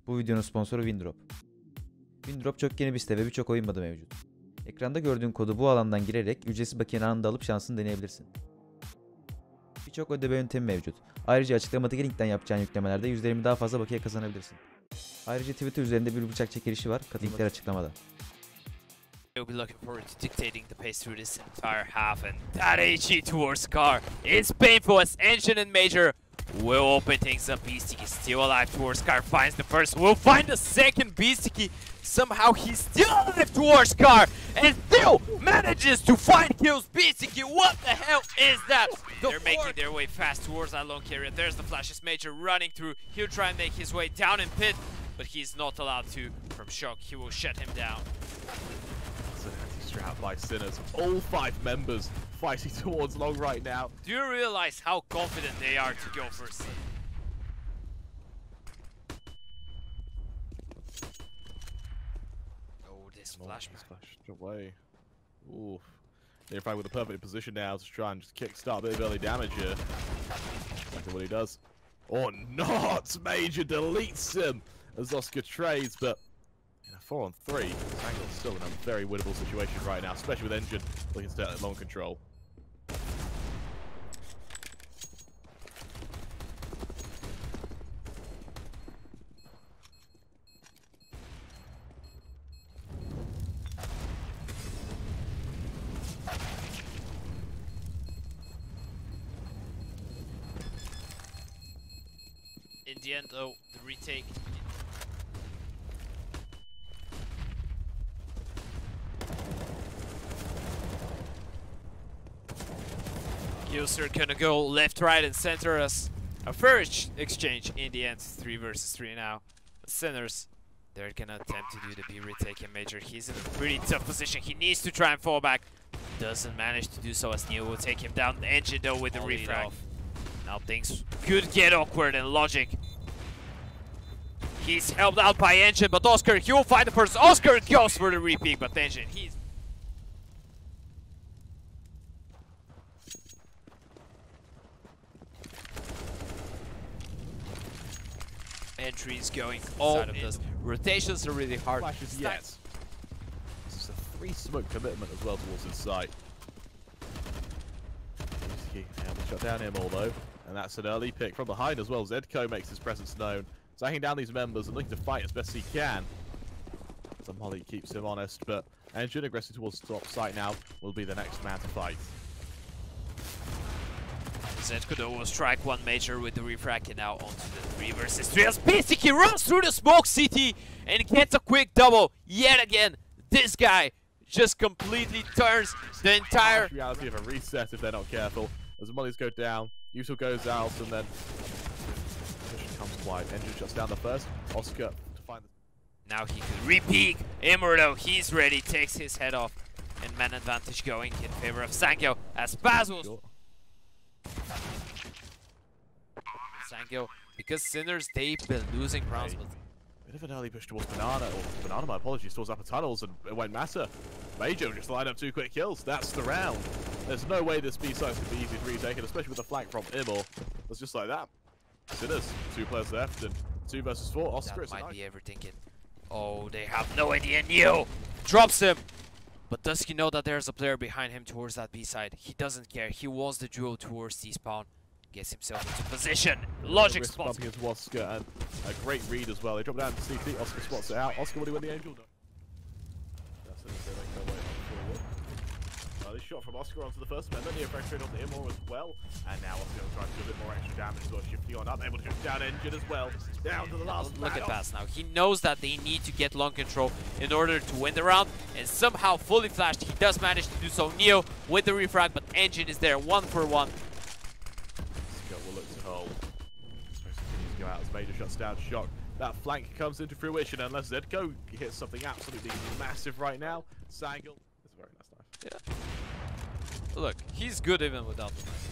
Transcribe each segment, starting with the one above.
Bu videonun sponsoru Windrop. Windrop çok yeni bir site ve birçok oyun modu mevcut. Ekranda gördüğün kodu bu alandan girerek ücretsiz bakiyeni anında alıp şansını deneyebilirsin. Birçok ödeme yöntemi mevcut. Ayrıca açıklamadaki linkten yapacağın yüklemelerde %20 daha fazla bakiye kazanabilirsin. Ayrıca Twitter üzerinde bir bıçak çekilişi var. Linkler açıklamada. We'll be looking forward to dictating the pace through this entire half, and that HE towards car is painful as Engine and Major will open things up. Beastie is still alive towards car, finds the first, will find the second. Beastie somehow he's still alive towards car and still manages to find kills. Beastie, what the hell is that? They're making their way fast towards that lone carrier. There's the flashes. Major running through. He'll try and make his way down in pit, but he's not allowed to. From shock, he will shut him down. Out by Sinners. All 5 members fighting towards long right now. Do you realize how confident they are to go first? Oh, this flashback. Flashed away. Ooh. They're fighting with a perfect position now to try and just kickstart a bit of early damage here. Exactly what he does. Or not! Major deletes him as Oscar trades, but 4-on-3, SANGAL's still in a very winnable situation right now, especially with Engine looking to take long control. In the end, though, the retake. User gonna go left, right, and center as a first exchange in the end. 3 versus 3 now. The Sinners, they're gonna attempt to do the B retake and Major. He's in a pretty tough position. He needs to try and fall back. Doesn't manage to do so as Neo will take him down. The Engine though with the refrag. Now things could get awkward and Logic. He's helped out by Engine, but Oscar, he will find the first. Oscar goes for the repeat, but Engine, he's entries going all in. This. Rotations are really hard. Flashes, yes. This is a 3 smoke commitment as well towards his site. Shut down him although, and that's an early pick from behind as well. Zedko makes his presence known, sacking down these members and looking to fight as best he can. So Molly keeps him honest, but Engine aggressive towards the top site now will be the next man to fight. Zedko will strike one Major with the refract and now onto the 3 versus 3 as Beastie runs through the smoke city and gets a quick double yet again. This guy just completely turns the entire reality of a reset if they're not careful. As the Mollies go down, Usul goes out and then push comes wide. Engine shuts down the first. Oscar to find the now he could repeat. IMORR though, he's ready, takes his head off, and man advantage going in favor of SANGAL as Basil's SANGAL, because Sinners, they've been losing rounds. But bit of an early push towards Banana, or Banana, my apologies, towards upper tunnels, and it won't matter. Major just lined up 2 quick kills. That's the round. There's no way this B-site's going to be easy to retake, and especially with the flank from IMORR. It's just like that. Sinners, 2 players left, and 2 versus 4. Oscar, that might be everything. Oh, they have no idea. Neo drops him. But does he know that there's a player behind him towards that B side? He doesn't care. He wants the duel towards T-spawn. Gets himself into position. Logic spots. Bumping into Oscar and a great read as well. They drop down to CT. Oscar spots it out. Oscar, what do you win the Angel? That's it. They're making their way forward. This shot from Oscar onto the first member. Neo fracturing onto IMORR as well. And now Oscar trying to do a bit more extra damage. So shifting on up. Able to shoot down Engine as well. Down to the last. Look at Bass now. He knows that they need to get long control in order to win the round. And somehow fully flashed. He does manage to do so. Neo with the refrag, but Engine is there 1 for 1. Will look to hold. Supposed to continue to go out as Major shuts down Shock. That flank comes into fruition unless Zedko hits something absolutely massive right now. SANGAL. It's a very nice knife. Yeah. Look, he's good even without the knife.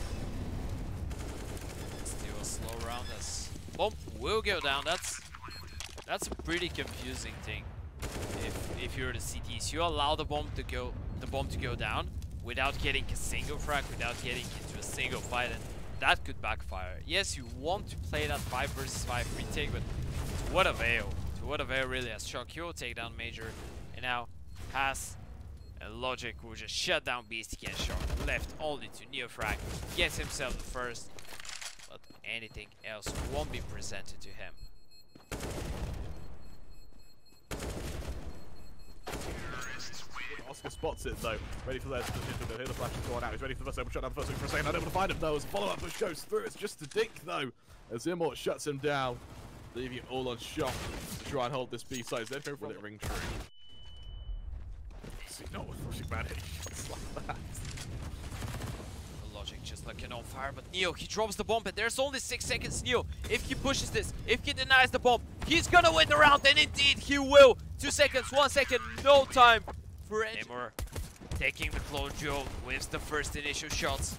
Still a slow round as bomb will go down. That's a pretty confusing thing. If you're the CTs, you allow the bomb to go down without getting a single frag, without getting into a single fight, and that could backfire. Yes, you want to play that 5 versus 5 retake, but what avail? So what if really has Shock, he will take down Major, and now Pass and Logic will just shut down Beastie and Shock, left only to Neofrag, gets himself the first, but anything else won't be presented to him. Oscar spots it though, ready for that. Here the flash is going out. He's ready for the first open shot down, the first for a second. Not able to find him though. As a follow-up push goes through. It's just a dink though, as IMORR shuts him down, leaving it all on Shock to try and hold this B-side. Then go for it, ring true. See, not with Logic man hitting shots like that. Logic just looking on fire, but Neo, he drops the bomb, and there's only 6 seconds. Neo, if he pushes this, if he denies the bomb, he's gonna win the round, and indeed he will. 2 seconds, 1 second, no time for IMORR taking the close duel with the first initial shots.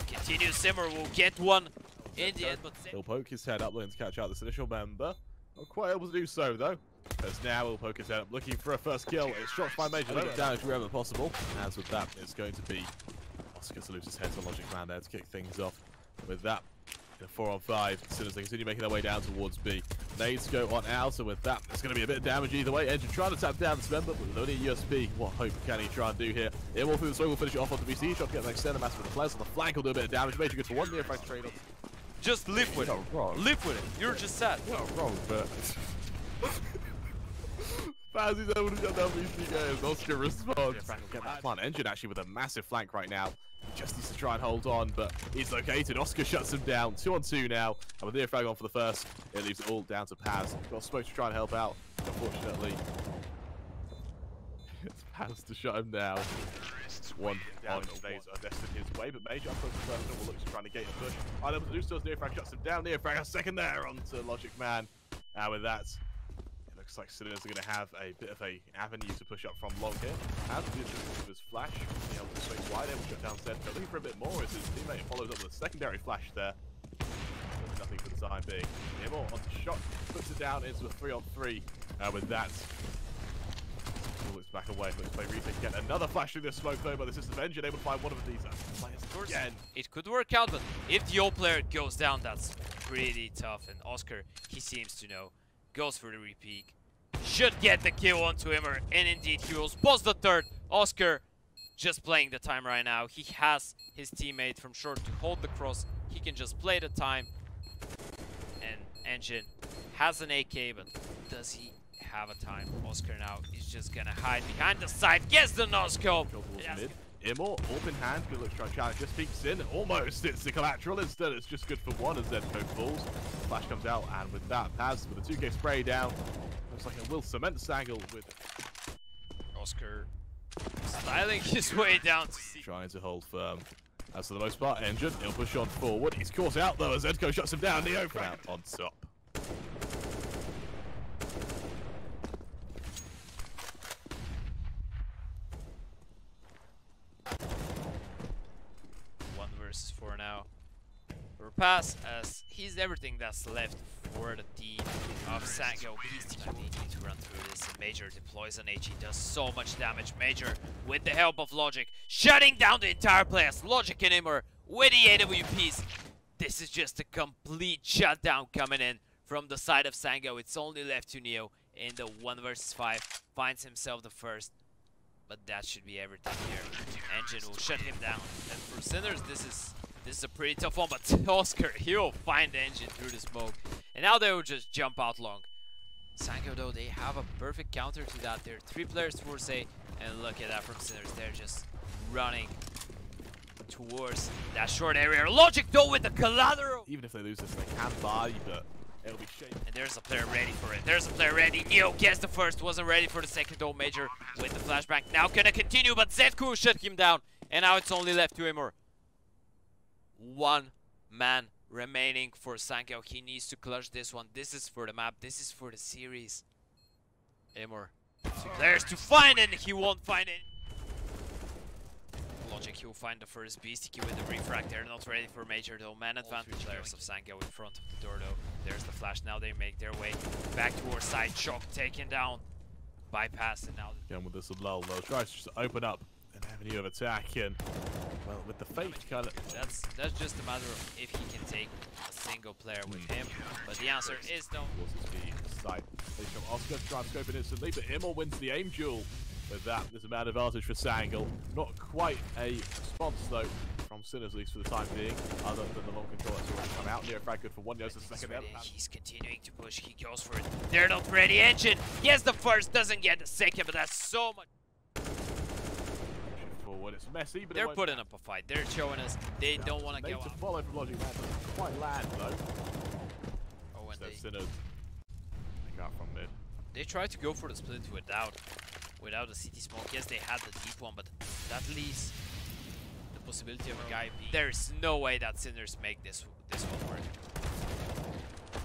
Continues, IMORR will get one in the end, but he'll poke his head up, looking to catch out this initial member. Not quite able to do so though. As now he'll poke his head up, looking for a first kill. It's shot by Major, looking damage wherever possible. As with that, it's going to be Oscar to lose his head to Logic Man there to kick things off. With that, in a 4-on-5, as soon as they continue making their way down towards B. Nades go on out, and with that, there's going to be a bit of damage either way. Engine trying to tap down this member, but with only a USB, what hope can he try and do here? IMORR through the swing will finish it off on the VC. Shot to get an extended mass with the flares on the flank will do a bit of damage. Major good for one, near frag trade on. just live with it. Live with it. You're just sad. Not wrong, but Faz is able to shut down VC guys. Oscar responds. Get that plant Engine actually with a massive flank right now. He just needs to try and hold on, but he's located. Oscar shuts him down. 2-on-2 now. And with Neofrag on for the first, it leaves it all down to Paz. Got Smoke to try and help out. Unfortunately, it's Paz to shut him down. One on Nades are destined his way, but Major up close to the first will look to try and negate a push. Unable to do so as Neofrag shuts him down. Neofrag a second there onto Logic Man. And with that, it looks like Sinners are going to have a bit of an avenue to push up from long here. As the of his flash, being able to swing wide, able to shut down Zed. Looking for a bit more as his teammate follows up with a secondary flash there. But nothing for the time being. IMORR on the shot, puts it down into a 3-on-3. With that, looks back away, looks to play retake again. Another flash through the smoke though by the system Engine, able to find one of these players again. It could work out, but if the old player goes down, that's pretty tough. And Oscar, he seems to know. Goes for the repeat. Should get the kill onto IMORR, and indeed he will pause the third. Oscar just playing the time right now. He has his teammate from short to hold the cross. He can just play the time. And Engine has an AK, but does he have a time? Oscar now is just gonna hide behind the side. Gets the no-scope. IMORR, open hand, good look to try and challenge, just peeks in, almost hits the collateral, instead it's just good for one as Zedco falls. Flash comes out, and with that, Paz with a 2K spray down, looks like it will cement SANGAL with it. Oscar styling his way down to see. Trying to hold firm. As for the most part, Engine, he'll push on forward, he's caught out though as Zedco shuts him down, Neofrag on top. For now, for Pass, as he's everything that's left for the team of SANGAL. Beastie need to run through this, and Major deploys an HE, does so much damage. Major, with the help of Logic, shutting down the entire place. Logic and IMORR with the AWPs. This is just a complete shutdown coming in from the side of SANGAL. It's only left to Neo in the 1 versus 5, finds himself the first. But that should be everything here. Engine will shut him down. And for Sinners, this is a pretty tough one. But Oscar, he'll find Engine through the smoke. And now they will just jump out long. SANGAL though, they have a perfect counter to that. There are 3 players towards A. And look at that from Sinners. They're just running towards that short area. Logic though with the collateral. Even if they lose this, they can buy, but it'll be shaky. And there's a player ready for it. There's a player ready. Neo gets the first. Wasn't ready for the second though. Major with the flashbang. Now gonna continue, but Zedco shut him down. And now it's only left to IMORR. 1 man remaining for SANGAL. He needs to clutch this one. This is for the map. This is for the series. IMORR. 2 players to find, and he won't find it. Logic, he will find the first Beastie with the refract. They're not ready for Major though. Man advantage players of SANGAL in front of the door though. There's the flash. Now they make their way back towards side. Shock taken down. Bypass, and now again with this lull, they'll try to just open up an avenue of attack, and well, with the fake kind of that's just a matter of if he can take a single player with him. But the answer is no. was his site. They show Oscar trying to scope it instantly, but IMORR wins the aim duel. With that, there's a man advantage for SANGAL. Not quite a response, though, from Sinners, at least for the time being, other than the long control that's already come out. Neo-Frag good for one, knows the second there. He's continuing to push, he goes for it. They're not ready, Engine gets the first, doesn't get the second, but that's so much. Forward, it's messy, but they're putting up a fight. They're showing us they don't want to go to out. Follow from Logic Man doesn't quite land, though. Oh, and Sinners pick out from mid. They tried to go for the split without the city smoke. Yes, they had the deep one, but that leaves the possibility of a guy being... There's no way that Sinners make this one work.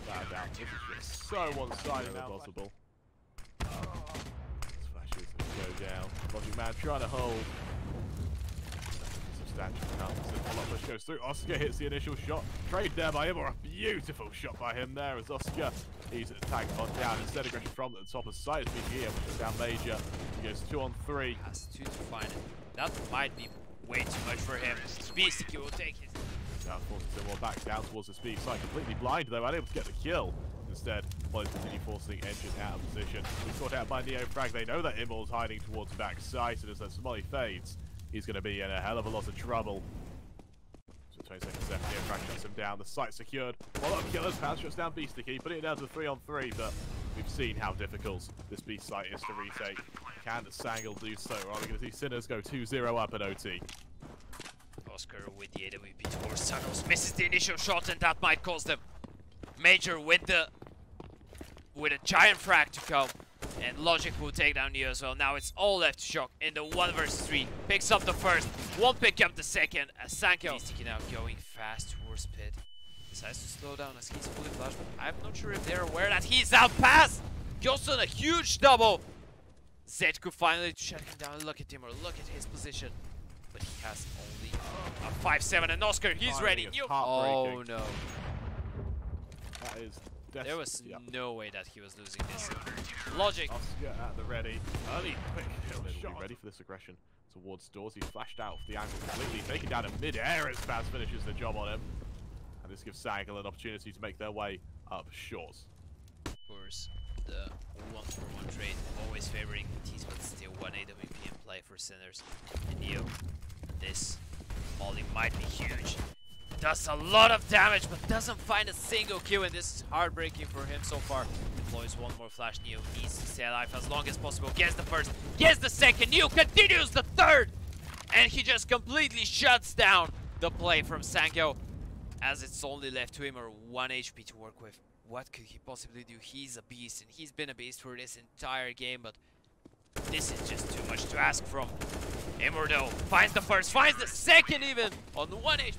Without a doubt, this is just so one-sided now possible. Flashes go down. Logic Man trying to hold. Substantial amount. Follow-up push goes through. Oscar hits the initial shot. Trade there by him, or a beautiful shot by him there as Oscar. He's tagged on down. Instead, aggression from the top of side is being here, which is down major. He goes 2 on 3. Has 2 to find it. That might be way too much for him. Beastie will take his. Now forces him all back down towards the speed side. Completely blind though, unable to get the kill. Instead, Molly's continue forcing Engine out of position. He's caught out by Neo-Frag. They know that IMORR's hiding towards the back side, and as Molly fades, he's going to be in a hell of a lot of trouble. So 20 seconds left, Neo-Frag shuts him down. The site secured. Follow-up killers, Pound shuts down Beastie, putting it down to 3 on 3, but we've seen how difficult this B site is to retake. Can SANGAL do so? Are we going to see Sinners go 2-0 up at OT? Oscar with the AWP towards Sanos, misses the initial shot, and that might cost them. Major with a giant frag to come, and Logic will take down Neo as well. Now it's all left to Shock in the 1 versus 3. Picks up the first, won't pick up the second. As SANGAL is sticking out, going fast towards pit. Decides to slow down as he's fully flashed, but I'm not sure if they're aware that he's outpassed. Goes on a huge double. Zed could finally shut him down. Look at him, or look at his position. But he has only a 5-7, and Oscar, he's ready. Oh no. That is there was no way that he was losing this. Logic. Oscar at the ready. Early quick kill shot. Ready for this aggression towards doors. He's flashed out of the angle completely, taken down in mid-air as Spaz finishes the job on him. And this gives SANGAL an opportunity to make their way up short. Of course, the 1-for-1 trade always favoring T's, but still 1 AWP in play for Sinners. And Neo, this Molly might be huge. Does a lot of damage, but doesn't find a single kill, and this is heartbreaking for him so far. Deploys 1 more flash. Neo needs to stay alive as long as possible. Gets the first, gets the second. Neo continues the third, and he just completely shuts down the play from SANGAL, as it's only left to him or 1 HP to work with. What could he possibly do? He's a beast, and he's been a beast for this entire game, but this is just too much to ask from IMORR though. Finds the first, finds the second even on 1 HP.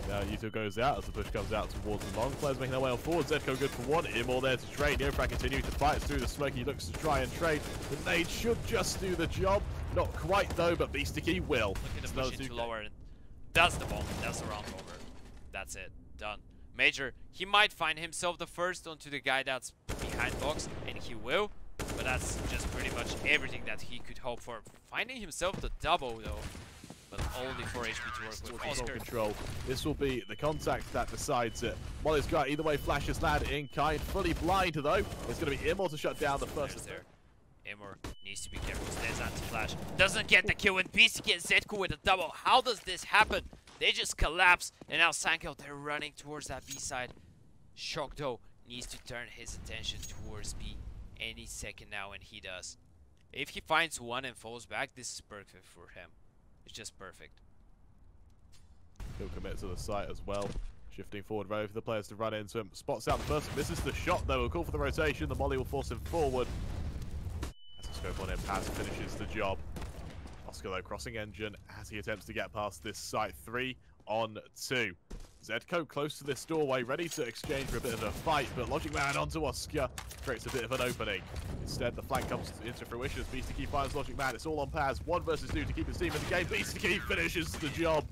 Now Yuto goes out as the push comes out towards the long. Players making their way on forward. Zedco good for 1. IMORR there to trade. Neo-Frag continuing to fight through the smoke. He looks to try and trade. The nade should just do the job. Not quite though, but Beastie will. Look at the push into lower. That's the bomb. That's the round over. That's it. Done. Major, he might find himself the first onto the guy that's behind box, and he will. But that's just pretty much everything that he could hope for. Finding himself the double though. But only 4 HP to work with. Oscar. Control. This will be the contact that decides it. Molly's got either way. Flashes land in kind. Fully blind though. It's going to be IMORR to shut down the first. There. IMORR needs to be careful. Stays anti-flash. Doesn't get the kill, and Beastie gets Zedco with a double. How does this happen? They just collapse, and now SANGAL, they're running towards that B side. Shock though needs to turn his attention towards B any second now, and he does. If he finds 1 and falls back, this is perfect for him. It's just perfect. He'll commit to the site as well. Shifting forward, ready for the players to run into him. Spots out the person. Misses the shot though. We'll call for the rotation. The Molly will force him forward. As a scope on him, Paz finishes the job. Oscar though crossing Engine as he attempts to get past this site. 3 on 2. Zedco close to this doorway, ready to exchange for a bit of a fight, but Logic Man onto Oscar creates a bit of an opening. Instead, the flank comes into fruition as Beastie finds Logic Man. It's all on Paz. 1 versus 2 to keep his team in the game. Beastie finishes the job.